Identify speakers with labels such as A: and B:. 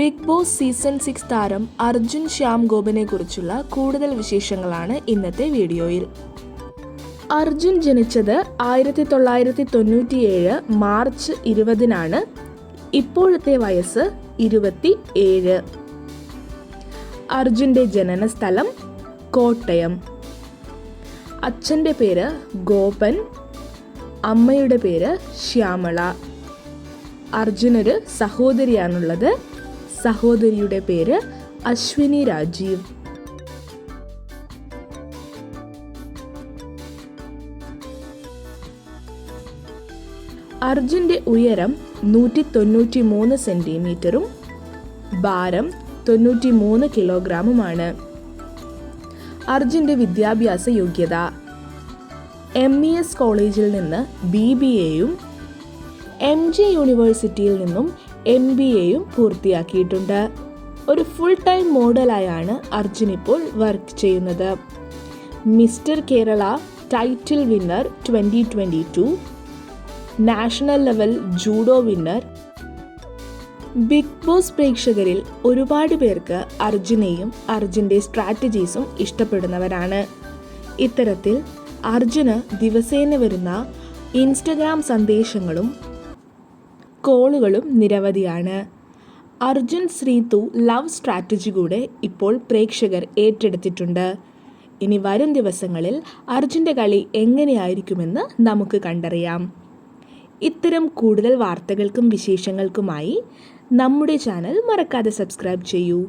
A: Big boss season 6 താരം അർജുൻ ശ്യാം ഗോപനെ കുറിച്ചുള്ള കൂടുതൽ വിശേഷങ്ങളാണ് ഇന്നത്തെ വീഡിയോയിൽ. അർജുൻ ജനിച്ചത് 1997 മാർച്ച് 20-നാണ്. ഇപ്പോഴത്തെ വയസ്സ് 27. അർജുൻ്റെ ജനനസ്ഥലം കോട്ടയം. അച്ഛൻ്റെ പേര് ഗോപൻ, അമ്മയുടെ പേര് ശ്യാമള. അർജുനൊരു സഹോദരിയാണുള്ളത്. സഹോദരിയുടെ പേര് അശ്വിനി രാജീവ്. അർജുൻ്റെ ഉയരം 193 സെൻറ്റിമീറ്ററും ഭാരം 93 കിലോഗ്രാമുമാണ്. അർജുൻ്റെ വിദ്യാഭ്യാസ യോഗ്യത MES കോളേജിൽ നിന്ന് BBAയും MG യൂണിവേഴ്സിറ്റിയിൽ നിന്നും MBAയും പൂർത്തിയാക്കിയിട്ടുണ്ട്. ഒരു ഫുൾ ടൈം മോഡലായാണ് അർജുൻ ഇപ്പോൾ വർക്ക് ചെയ്യുന്നത്. Mister Kerala title winner 2022, national level judo winner. Bigg Boss പ്രേക്ഷകരിൽ ഒരുപാട് പേർക്ക് അർജുനെയും അർജുൻ്റെ സ്ട്രാറ്റജീസും ഇഷ്ടപ്പെടുന്നവരാണ്. ഇത്തരത്തിൽ അർജുന് ദിവസേന വരുന്ന ഇൻസ്റ്റഗ്രാം സന്ദേശങ്ങളും കോളുകളും നിരവധിയാണ്. അർജുൻ ശ്രീതു ലവ് സ്ട്രാറ്റജി കൂടെ ഇപ്പോൾ പ്രേക്ഷകർ ഏറ്റെടുത്തിട്ടുണ്ട്. ഇനി വരും ദിവസങ്ങളിൽ അർജുൻ്റെ കളി എങ്ങനെയായിരിക്കുമെന്ന് നമുക്ക് കണ്ടറിയാം. ഇത്തരം കൂടുതൽ വാർത്തകൾക്കും വിശേഷങ്ങൾക്കുമായി നമ്മുടെ ചാനൽ മറക്കാതെ സബ്സ്ക്രൈബ് ചെയ്യൂ.